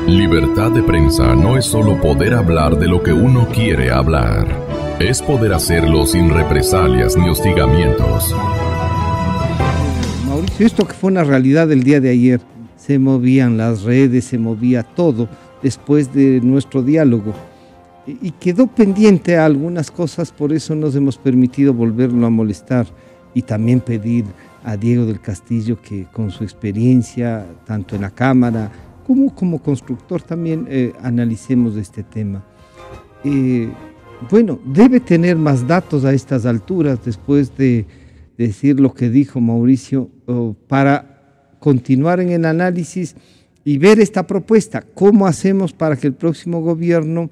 Libertad de prensa no es solo poder hablar de lo que uno quiere hablar. Es poder hacerlo sin represalias ni hostigamientos. Mauricio, esto que fue una realidad del día de ayer, se movían las redes, se movía todo después de nuestro diálogo. Y quedó pendiente a algunas cosas, por eso nos hemos permitido volverlo a molestar y también pedir a Diego del Castillo que con su experiencia, tanto en la Cámara como constructor, también analicemos este tema. Bueno, debe tener más datos a estas alturas después de decir lo que dijo Mauricio, para continuar en el análisis y ver esta propuesta. ¿Cómo hacemos para que el próximo gobierno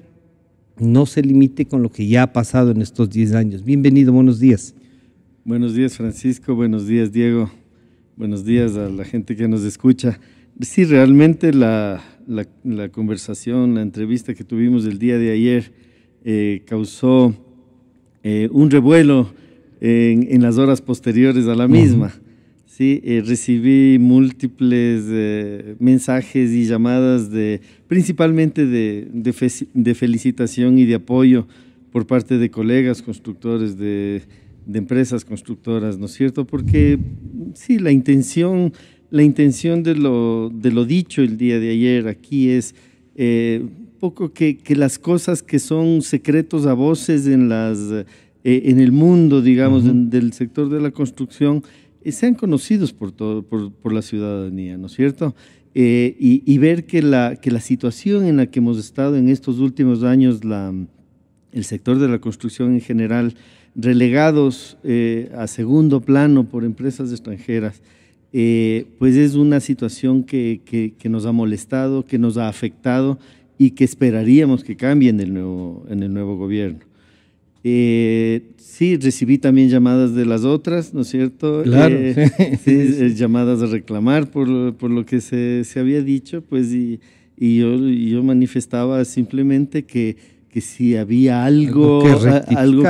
no se limite con lo que ya ha pasado en estos 10 años? Bienvenido, buenos días. Buenos días, Francisco, buenos días, Diego, buenos días a la gente que nos escucha. Sí, realmente la conversación, la entrevista que tuvimos el día de ayer causó un revuelo en las horas posteriores a la misma. Sí, recibí múltiples mensajes y llamadas principalmente de felicitación y de apoyo por parte de colegas constructores de empresas constructoras, ¿no es cierto? Porque sí, la intención de lo dicho el día de ayer aquí es poco que las cosas que son secretos a voces en el mundo, digamos, del sector de la construcción, sean conocidos por la ciudadanía, ¿no es cierto? Y ver que la situación en la que hemos estado en estos últimos años, el sector de la construcción en general, relegados a segundo plano por empresas extranjeras, pues es una situación que nos ha molestado, que nos ha afectado y que esperaríamos que cambie en el nuevo gobierno. Sí, recibí también llamadas de las otras, ¿no es cierto? Claro. Sí, llamadas a reclamar por lo que se había dicho, pues, y yo manifestaba simplemente que si había algo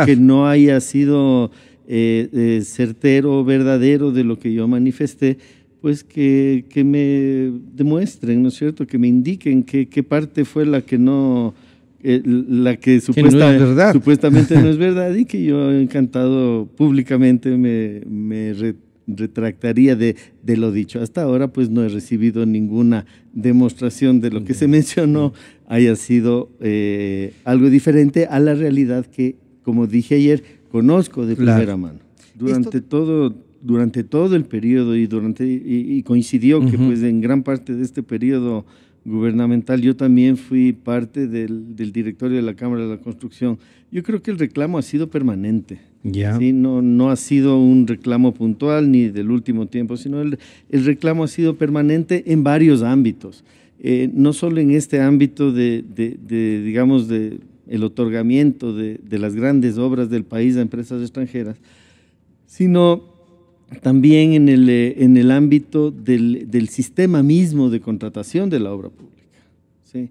que no haya sido certero, verdadero de lo que yo manifesté, pues que me demuestren, ¿no es cierto? Que me indiquen qué parte fue la que no... la que supuestamente no es verdad, y que yo encantado públicamente me retractaría de lo dicho. Hasta ahora pues no he recibido ninguna demostración de lo que se mencionó haya sido algo diferente a la realidad que, como dije ayer, conozco de primera mano. Durante todo el periodo y coincidió que pues en gran parte de este periodo gubernamental yo también fui parte del directorio de la Cámara de la Construcción. Yo creo que el reclamo ha sido permanente. ¿Sí? No ha sido un reclamo puntual ni del último tiempo, sino el reclamo ha sido permanente en varios ámbitos. No solo en este ámbito digamos, el otorgamiento de las grandes obras del país a empresas extranjeras, sino también en el ámbito del sistema mismo de contratación de la obra pública. ¿Sí?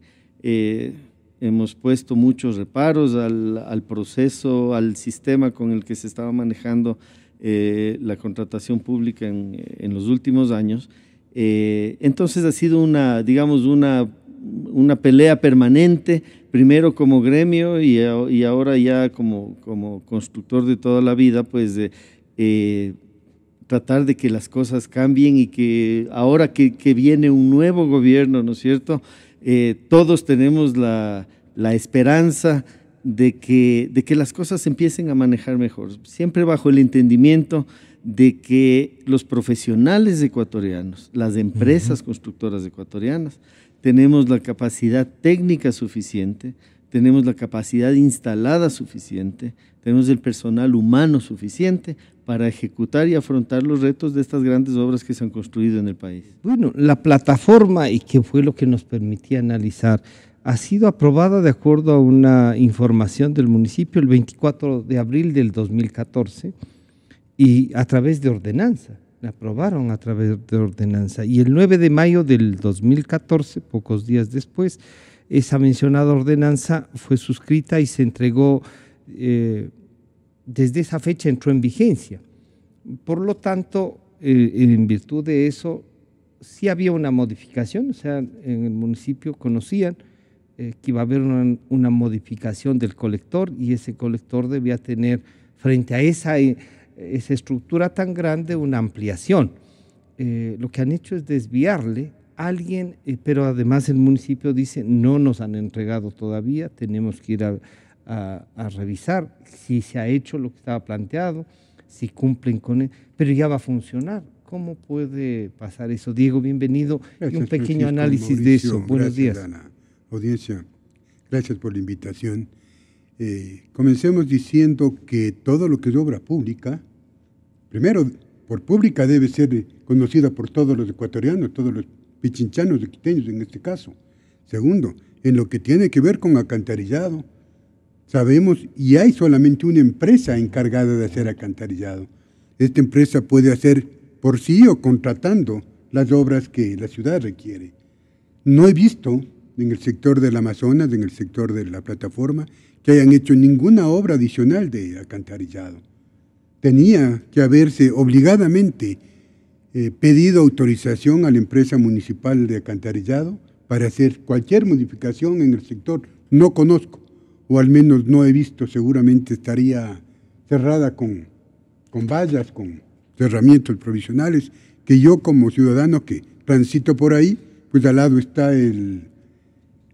Hemos puesto muchos reparos al proceso, al sistema con el que se estaba manejando la contratación pública en los últimos años. Entonces ha sido una pelea permanente, primero como gremio y ahora ya como constructor de toda la vida, pues tratar de que las cosas cambien y que ahora que viene un nuevo gobierno, ¿no es cierto?, todos tenemos la esperanza de que las cosas se empiecen a manejar mejor, siempre bajo el entendimiento de que los profesionales ecuatorianos, las empresas constructoras ecuatorianas, tenemos la capacidad técnica suficiente, tenemos la capacidad instalada suficiente, tenemos el personal humano suficiente para ejecutar y afrontar los retos de estas grandes obras que se han construido en el país. Bueno, la plataforma, y que fue lo que nos permitía analizar, ha sido aprobada de acuerdo a una información del municipio el 24 de abril del 2014 y a través de ordenanza. La aprobaron a través de ordenanza. Y el 9 de mayo del 2014, pocos días después, esa mencionada ordenanza fue suscrita y se entregó, desde esa fecha entró en vigencia. Por lo tanto, en virtud de eso, sí había una modificación, o sea, en el municipio conocían que iba a haber una modificación del colector y ese colector debía tener frente a esa estructura tan grande una ampliación. Lo que han hecho es desviarle a alguien, pero además el municipio dice no nos han entregado todavía, tenemos que ir a revisar si se ha hecho lo que estaba planteado, si cumplen con él, pero ya va a funcionar. ¿Cómo puede pasar eso? Diego, bienvenido. Gracias, y un pequeño Francisco, análisis Mauricio, de eso. Buenos días. A la audiencia, gracias por la invitación. Comencemos diciendo que todo lo que es obra pública, primero, por pública debe ser conocida por todos los ecuatorianos, todos los pichinchanos, quiteños en este caso. Segundo, en lo que tiene que ver con alcantarillado, sabemos y hay solamente una empresa encargada de hacer alcantarillado. Esta empresa puede hacer por sí o contratando las obras que la ciudad requiere. No he visto en el sector del Amazonas, en el sector de la plataforma, que hayan hecho ninguna obra adicional de alcantarillado. Tenía que haberse obligadamente pedido autorización a la empresa municipal de alcantarillado para hacer cualquier modificación en el sector. No conozco, o al menos no he visto, seguramente estaría cerrada con vallas, con cerramientos provisionales, que yo como ciudadano que transito por ahí, pues al lado está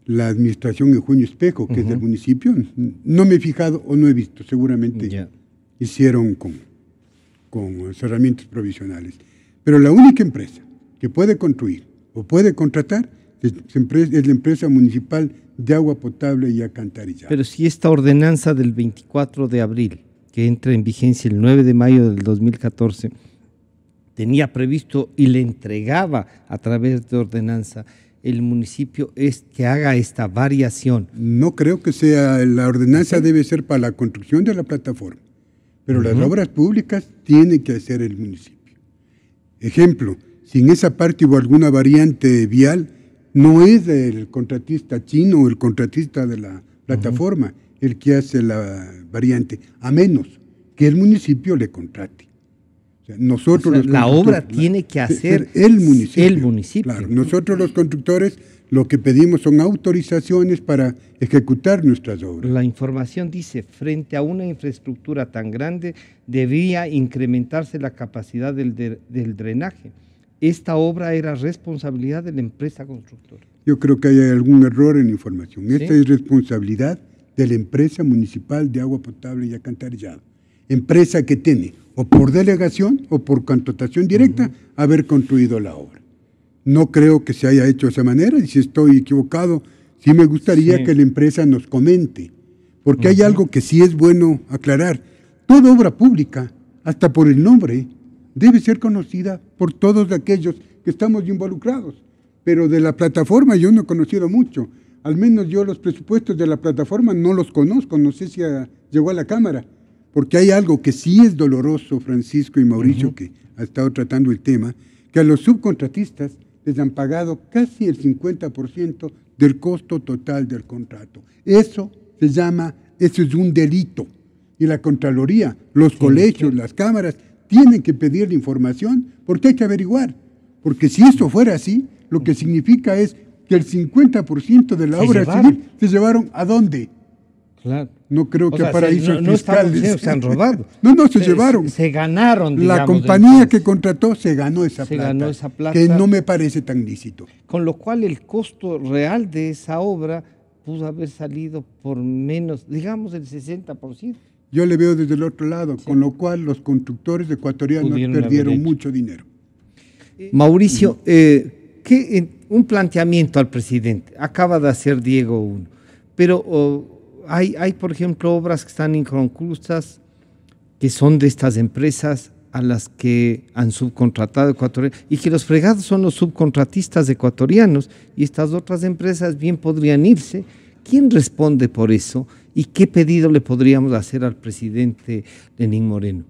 la administración Eugenio Espejo, que es del municipio. No me he fijado o no he visto, seguramente hicieron con cerramientos provisionales. Pero la única empresa que puede construir o puede contratar es la empresa municipal de agua potable y alcantarillado. Pero si esta ordenanza del 24 de abril, que entra en vigencia el 9 de mayo del 2014, tenía previsto y le entregaba a través de ordenanza, el municipio es que haga esta variación. No creo que sea, la ordenanza debe ser para la construcción de la plataforma, pero las obras públicas tiene que hacer el municipio. Ejemplo, si en esa parte hubo alguna variante vial, no es el contratista chino o el contratista de la plataforma el que hace la variante, a menos que el municipio le contrate. O sea, nosotros la obra tiene que hacer el municipio. El municipio. Claro, nosotros los constructores lo que pedimos son autorizaciones para ejecutar nuestras obras. La información dice, frente a una infraestructura tan grande, debía incrementarse la capacidad del drenaje. Esta obra era responsabilidad de la empresa constructora. Yo creo que hay algún error en la información. ¿Sí? Esta es responsabilidad de la empresa municipal de agua potable y alcantarillado. Empresa que tiene, o por delegación o por contratación directa, haber construido la obra. No creo que se haya hecho de esa manera, y si estoy equivocado, sí me gustaría que la empresa nos comente, porque hay algo que sí es bueno aclarar. Toda obra pública, hasta por el nombre, debe ser conocida por todos aquellos que estamos involucrados. Pero de la plataforma yo no he conocido mucho. Al menos yo los presupuestos de la plataforma no los conozco, no sé si llegó a la Cámara, porque hay algo que sí es doloroso, Francisco y Mauricio, que ha estado tratando el tema, que a los subcontratistas les han pagado casi el 50% del costo total del contrato. Eso es un delito. Y la Contraloría, los colegios, las cámaras, tienen que pedir la información porque hay que averiguar. Porque si eso fuera así, lo que significa es que el 50% de la obra civil se llevaron ¿a dónde? Claro. No creo que a paraísos fiscales. Se han robado. No, se llevaron. Se ganaron, digamos. La compañía que contrató se ganó esa plata, que no me parece tan lícito. Con lo cual el costo real de esa obra pudo haber salido por menos, digamos, el 60%. Yo le veo desde el otro lado, con lo cual los constructores ecuatorianos perdieron mucho dinero. Mauricio, un planteamiento al presidente. Acaba de hacer Diego uno, pero hay, por ejemplo, obras que están inconclusas, que son de estas empresas a las que han subcontratado ecuatorianos, y que los fregados son los subcontratistas ecuatorianos, y estas otras empresas bien podrían irse. ¿Quién responde por eso? ¿Y qué pedido le podríamos hacer al presidente Lenín Moreno?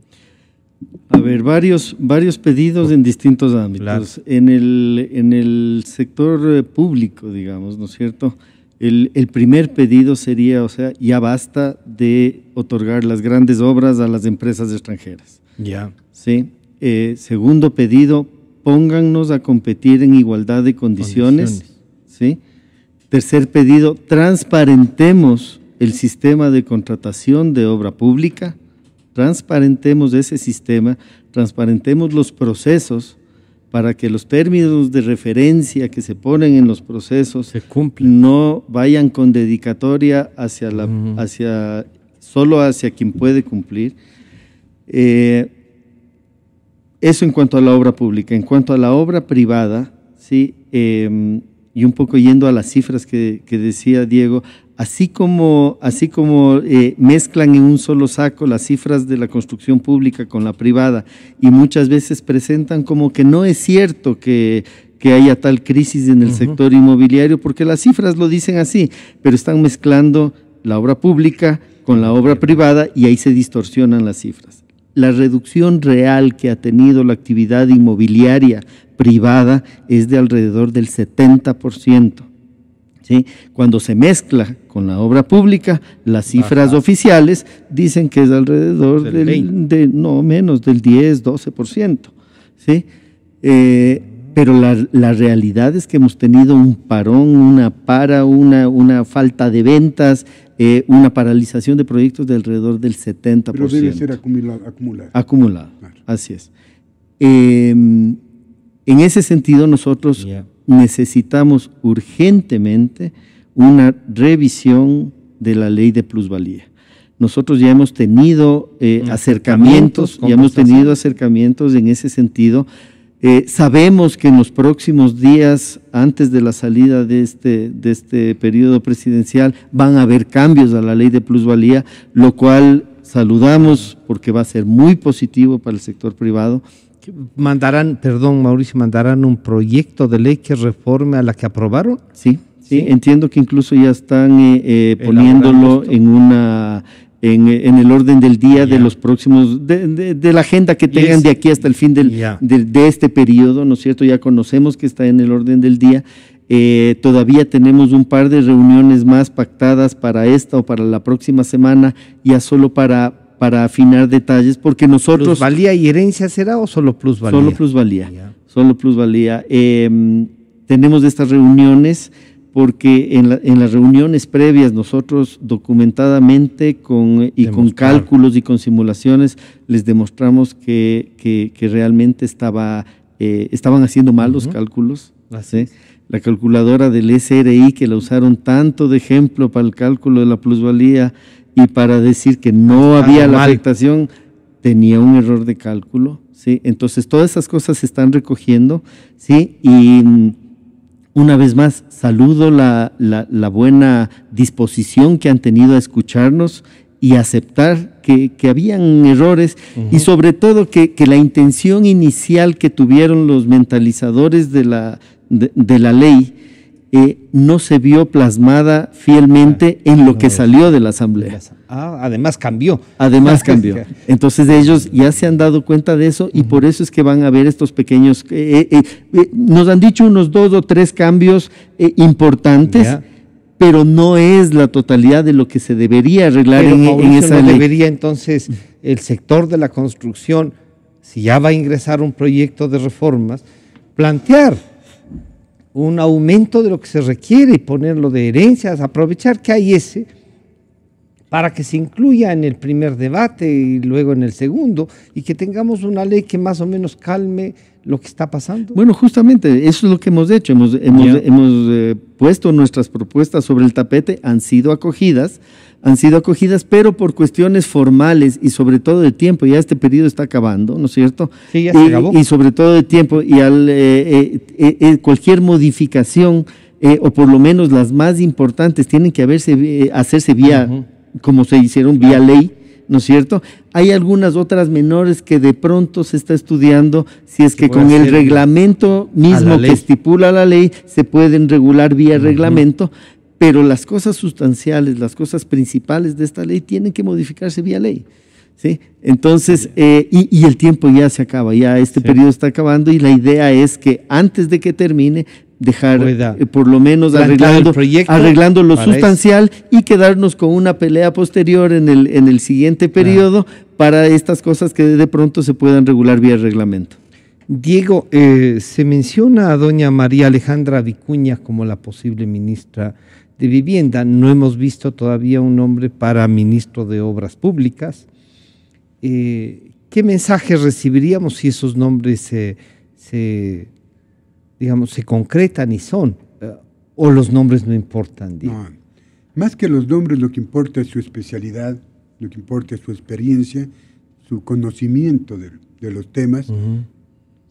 A ver, varios pedidos en distintos ámbitos. Claro. En el sector público, digamos, ¿no es cierto? El primer pedido sería, o sea, ya basta de otorgar las grandes obras a las empresas extranjeras. Ya. Sí. Segundo pedido, póngannos a competir en igualdad de condiciones. ¿Sí? Tercer pedido, transparentemos el sistema de contratación de obra pública, transparentemos ese sistema, transparentemos los procesos para que los términos de referencia que se ponen en los procesos no vayan con dedicatoria solo hacia quien puede cumplir. Eso en cuanto a la obra pública. En cuanto a la obra privada, ¿sí? Y un poco yendo a las cifras que decía Diego, así como mezclan en un solo saco las cifras de la construcción pública con la privada y muchas veces presentan como que no es cierto que haya tal crisis en el sector inmobiliario, porque las cifras lo dicen así, pero están mezclando la obra pública con la obra privada y ahí se distorsionan las cifras. La reducción real que ha tenido la actividad inmobiliaria privada es de alrededor del 70%. ¿Sí? Cuando se mezcla con la obra pública, las cifras oficiales dicen que es alrededor no menos del 10-12%. ¿Sí? Pero la realidad es que hemos tenido un parón, una falta de ventas, una paralización de proyectos de alrededor del 70%. Pero debe ser acumulado. Acumulado, claro. Así es. En ese sentido, nosotros necesitamos urgentemente una revisión de la ley de plusvalía. Nosotros ya hemos tenido acercamientos en ese sentido. Sabemos que en los próximos días, antes de la salida de este periodo presidencial, van a haber cambios a la ley de plusvalía, lo cual saludamos porque va a ser muy positivo para el sector privado. ¿Mandarán un proyecto de ley que reforme a la que aprobaron? Sí, entiendo que incluso ya están poniéndolo en el orden del día de los próximos, de la agenda que tengan de aquí hasta el fin de este periodo, ¿no es cierto? Ya conocemos que está en el orden del día. Todavía tenemos un par de reuniones más pactadas para esta o para la próxima semana, ya solo para afinar detalles, porque nosotros… ¿Plusvalía y herencia será o solo plusvalía? Solo plusvalía. Tenemos estas reuniones porque en las reuniones previas nosotros documentadamente con cálculos y con simulaciones les demostramos que realmente estaban haciendo mal los cálculos. ¿Sí? La calculadora del SRI, que la usaron tanto de ejemplo para el cálculo de la plusvalía y para decir que no había la afectación, tenía un error de cálculo. ¿Sí? Entonces todas esas cosas se están recogiendo, ¿sí? Y una vez más, saludo la buena disposición que han tenido a escucharnos y aceptar que habían errores y sobre todo que la intención inicial que tuvieron los mentalizadores de la ley no se vio plasmada fielmente en lo que salió de la Asamblea. Además cambió. Entonces ellos ya se han dado cuenta de eso y por eso es que van a ver estos pequeños… nos han dicho unos 2 o 3 cambios importantes, pero no es la totalidad de lo que se debería arreglar en esa ley. Debería entonces el sector de la construcción, si ya va a ingresar un proyecto de reformas, plantear un aumento de lo que se requiere y ponerlo de herencias, aprovechar que hay para que se incluya en el primer debate y luego en el segundo y que tengamos una ley que más o menos calme lo que está pasando. Bueno, justamente eso es lo que hemos hecho, hemos puesto nuestras propuestas sobre el tapete, han sido acogidas, pero por cuestiones formales y sobre todo de tiempo, ya este periodo está acabando, ¿no es cierto? Sí, ya se acabó. Y sobre todo de tiempo, y cualquier modificación, o por lo menos las más importantes, tienen que hacerse vía, como se hicieron, vía ley, ¿no es cierto? Hay algunas otras menores que de pronto se está estudiando si es que con el reglamento mismo que estipula la ley se pueden regular vía reglamento, pero las cosas sustanciales, las cosas principales de esta ley tienen que modificarse vía ley. ¿Sí? Entonces, y el tiempo ya se acaba, ya este periodo está acabando y la idea es que antes de que termine, dejar por lo menos arreglando lo sustancial y quedarnos con una pelea posterior en el siguiente periodo para estas cosas que de pronto se puedan regular vía reglamento. Diego, se menciona a doña María Alejandra Vicuña como la posible ministra de Vivienda. No hemos visto todavía un nombre para ministro de Obras Públicas. ¿Qué mensajes recibiríamos si esos nombres se concretan y son? ¿O los nombres no importan? Diego? No, más que los nombres, lo que importa es su especialidad, lo que importa es su experiencia, su conocimiento de los temas.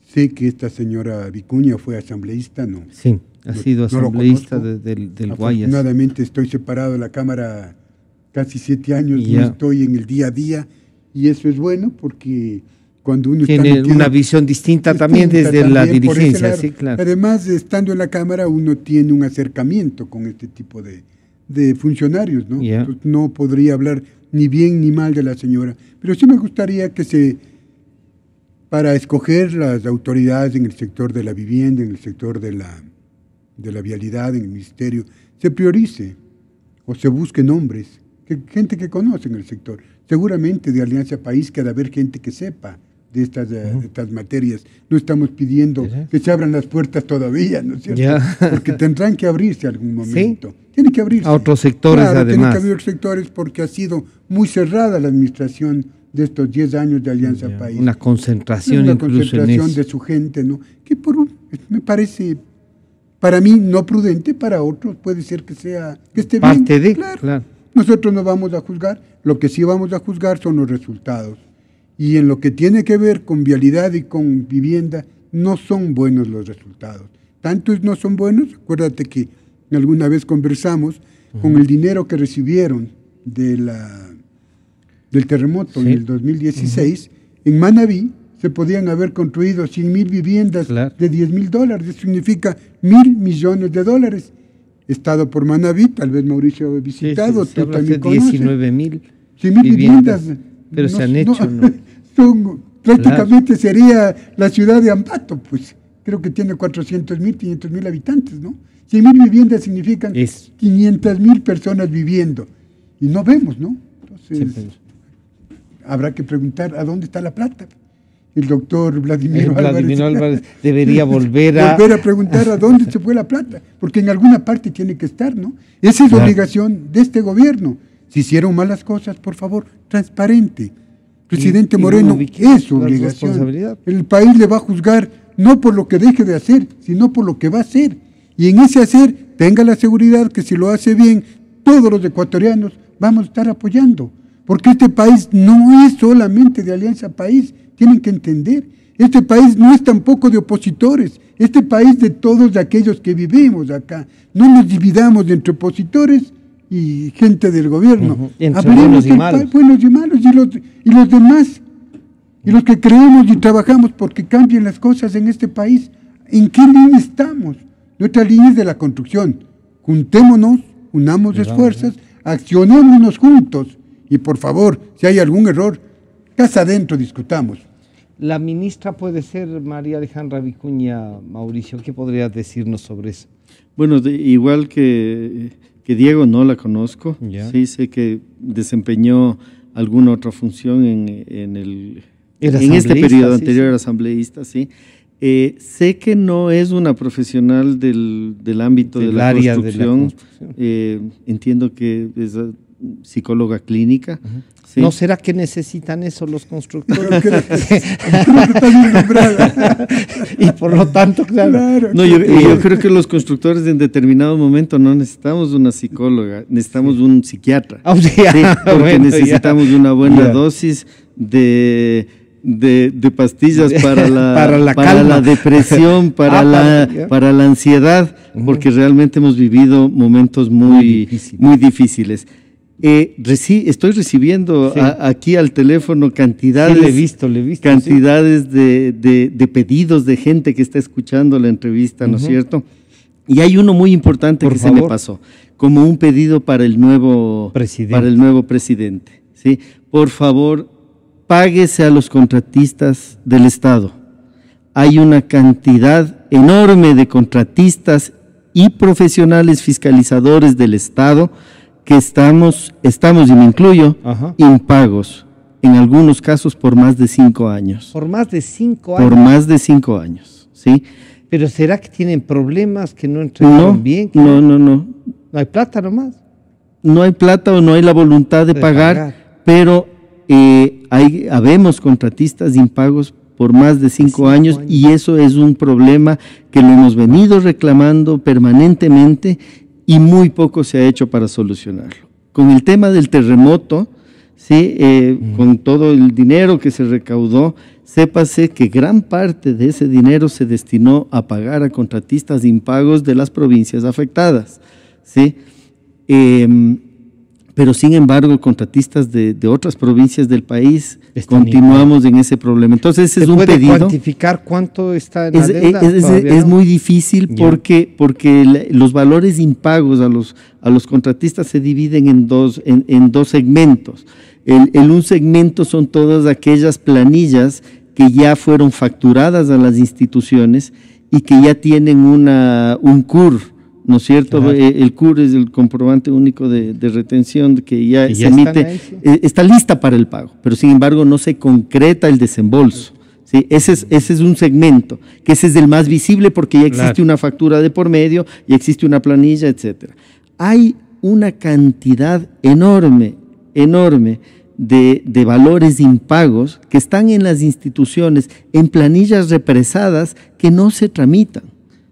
Sé que esta señora Vicuña fue asambleísta, ¿no? Sí, ha sido asambleísta del Guayas. Afortunadamente estoy separado de la Cámara casi 7 años, no estoy en el día a día, y eso es bueno porque cuando uno tiene una visión distinta también desde la dirigencia, sí, claro. Además, estando en la Cámara, uno tiene un acercamiento con este tipo de funcionarios, ¿no? Entonces, no podría hablar ni bien ni mal de la señora, pero sí me gustaría que para escoger las autoridades en el sector de la vivienda, en el sector de la vialidad, en el ministerio, se priorice o se busque nombres, gente que conoce en el sector. Seguramente de Alianza País que ha de haber gente que sepa de estas materias. No estamos pidiendo que se abran las puertas todavía, ¿no es cierto? Porque tendrán que abrirse algún momento. ¿Sí? Tienen que abrirse. A otros sectores, claro, además. Tienen que abrir sectores porque ha sido muy cerrada la administración de estos 10 años de Alianza País. Una concentración de su gente, ¿no? Que me parece, para mí, no prudente, para otros puede ser que esté parte bien. Claro. Nosotros no vamos a juzgar, lo que sí vamos a juzgar son los resultados. Y en lo que tiene que ver con vialidad y con vivienda, no son buenos los resultados. Tantos no son buenos, acuérdate que alguna vez conversamos con el dinero que recibieron del terremoto en el 2016, en Manabí se podían haber construido 100,000 viviendas de $10,000. Eso significa $1,000 millones. Estado por Manabí, tal vez Mauricio ha visitado, tú también conoces. 19,000 viviendas. Pero se han hecho, ¿no? Prácticamente sería la ciudad de Ambato, pues creo que tiene 400,000, 500,000 habitantes, ¿no? 100,000 viviendas significan 500,000 personas viviendo. Y no vemos, ¿no? Entonces, habrá que preguntar a dónde está la plata. El doctor Vladimir Álvarez debería volver a preguntar a dónde se fue la plata, porque en alguna parte tiene que estar, ¿no? Esa es la obligación de este gobierno. Si hicieron malas cosas, por favor, transparente. Presidente Moreno, es su obligación. El país le va a juzgar no por lo que deje de hacer, sino por lo que va a hacer. Y en ese hacer, tenga la seguridad que si lo hace bien, todos los ecuatorianos vamos a estar apoyando. Porque este país no es solamente de Alianza País, tienen que entender. Este país no es tampoco de opositores, este país de todos aquellos que vivimos acá. No nos dividamos entre opositores y gente del gobierno. Entre buenos y malos. Buenos y malos y los demás. Y los que creemos y trabajamos porque cambien las cosas en este país. ¿En qué línea estamos? Nuestra línea es de la construcción. Juntémonos, unamos esfuerzos, accionémonos juntos. Y por favor, si hay algún error, casa adentro discutamos. La ministra puede ser María Alejandra Vicuña, Mauricio. ¿Qué podrías decirnos sobre eso? Bueno, igual que Diego, no la conozco. Sí, sé que desempeñó alguna otra función en este periodo anterior, asambleísta, sí. Sé que no es una profesional del ámbito de la construcción. Entiendo que es psicóloga clínica. Sí. ¿No será que necesitan eso los constructores? Y por lo tanto, claro. No, yo creo que los constructores en determinado momento no necesitamos una psicóloga, necesitamos un psiquiatra. Porque necesitamos una buena dosis de pastillas para la depresión, para la ansiedad, porque realmente hemos vivido momentos muy difíciles. Estoy recibiendo aquí al teléfono cantidades, le he visto, cantidades de pedidos de gente que está escuchando la entrevista, ¿no es cierto? Y hay uno muy importante se me pasó, como un pedido para el nuevo presidente. ¿Sí? Por favor, páguese a los contratistas del Estado. Hay una cantidad enorme de contratistas y profesionales fiscalizadores del Estado que estamos, y me incluyo, impagos en algunos casos por más de 5 años. ¿Por más de 5 años? Por más de 5 años, ¿sí? ¿Pero será que tienen problemas, que no entregaron bien? No. ¿No hay plata nomás? No hay plata o no hay la voluntad de pagar, pero habemos contratistas impagos por más de 5 años y eso es un problema que lo hemos venido reclamando permanentemente y muy poco se ha hecho para solucionarlo. Con el tema del terremoto, ¿sí? Con todo el dinero que se recaudó, sépase que gran parte de ese dinero se destinó a pagar a contratistas impagos de las provincias afectadas, ¿sí? Pero sin embargo, contratistas de otras provincias del país continuamos en ese problema. Entonces, ese es un pedido. ¿Puede cuantificar cuánto está en la deuda? Es muy difícil porque los valores impagos a los contratistas se dividen en dos segmentos. Un segmento son todas aquellas planillas que ya fueron facturadas a las instituciones y que ya tienen un CUR, ¿no es cierto? Ajá. El CUR es el comprobante único de retención que ya se emite, está lista para el pago, pero sin embargo no se concreta el desembolso. ¿Sí? Ese es un segmento, que ese es el más visible porque ya existe una factura de por medio, ya existe una planilla, etcétera. Hay una cantidad enorme de valores impagos que están en las instituciones, en planillas represadas que no se tramitan.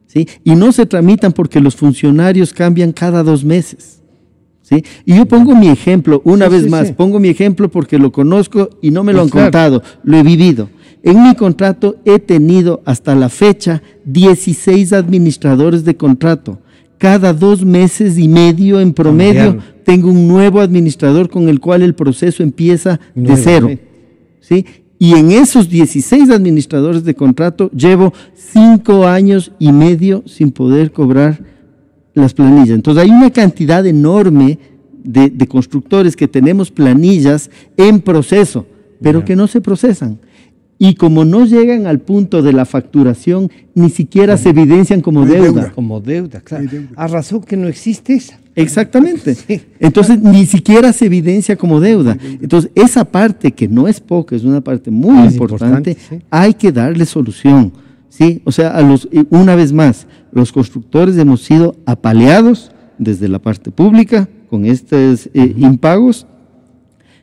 ¿Sí? Y no se tramitan porque los funcionarios cambian cada 2 meses. ¿Sí? Y yo pongo mi ejemplo, pongo mi ejemplo porque lo conozco y no me lo han contado, lo he vivido. En mi contrato he tenido hasta la fecha 16 administradores de contrato. Cada 2 meses y medio en promedio tengo un nuevo administrador con el cual el proceso empieza de cero. ¿Sí? Y en esos 16 administradores de contrato llevo 5 años y medio sin poder cobrar las planillas. Entonces hay una cantidad enorme de constructores que tenemos planillas en proceso, pero que no se procesan. Y como no llegan al punto de la facturación, ni siquiera se evidencian como deuda. Como deuda, claro. A razón que no existe esa. Exactamente. Entonces, ni siquiera se evidencia como deuda. Entonces, esa parte que no es poca, es una parte muy importante, hay que darle solución. ¿Sí? O sea, una vez más, los constructores hemos sido apaleados desde la parte pública con estos impagos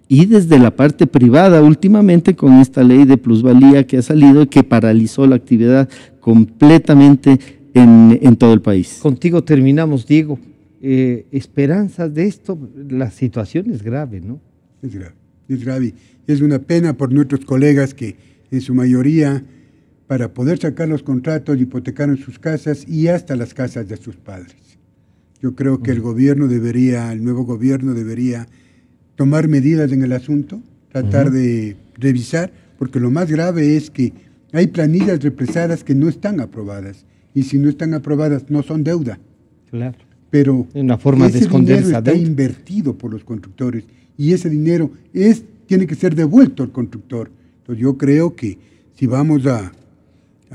y desde la parte privada últimamente con esta ley de plusvalía que ha salido y que paralizó la actividad completamente en todo el país. Contigo terminamos, Diego. Esperanzas de esto, la situación es grave, ¿no? Es grave. Es una pena por nuestros colegas que en su mayoría, para poder sacar los contratos, hipotecaron sus casas y hasta las casas de sus padres. Yo creo que el nuevo gobierno debería tomar medidas en el asunto, tratar de revisar, porque lo más grave es que hay planillas represadas que no están aprobadas, y si no están aprobadas no son deuda. Claro. Pero una forma de esconder esa deuda está invertido por los constructores y ese dinero tiene que ser devuelto al constructor. Entonces yo creo que si vamos a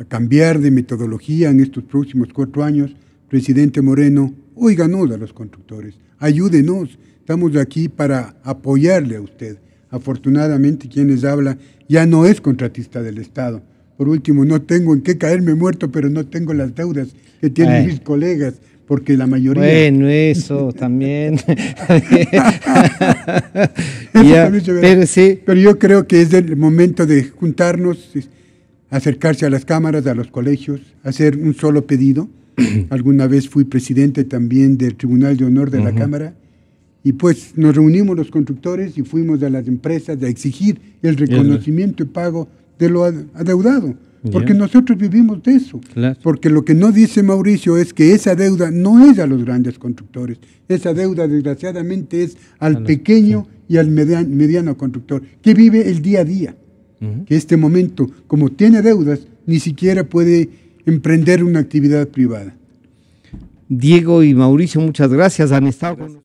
cambiar de metodología en estos próximos 4 años, presidente Moreno, óiganos a los constructores, ayúdenos, estamos aquí para apoyarle a usted. Afortunadamente quien les habla ya no es contratista del Estado. Por último, no tengo en qué caerme muerto, pero no tengo las deudas que tienen mis colegas. Porque la mayoría... Bueno, eso también. Pero yo creo que es el momento de juntarnos, acercarse a las cámaras, a los colegios, hacer un solo pedido. Alguna vez fui presidente también del Tribunal de Honor de la Cámara y pues nos reunimos los constructores y fuimos a las empresas a exigir el reconocimiento y pago de lo adeudado. Porque nosotros vivimos de eso. Claro. Porque lo que no dice Mauricio es que esa deuda no es a los grandes constructores. Esa deuda, desgraciadamente, es al pequeño y al mediano constructor, que vive el día a día. Que este momento, como tiene deudas, ni siquiera puede emprender una actividad privada. Diego y Mauricio, muchas gracias. Han estado con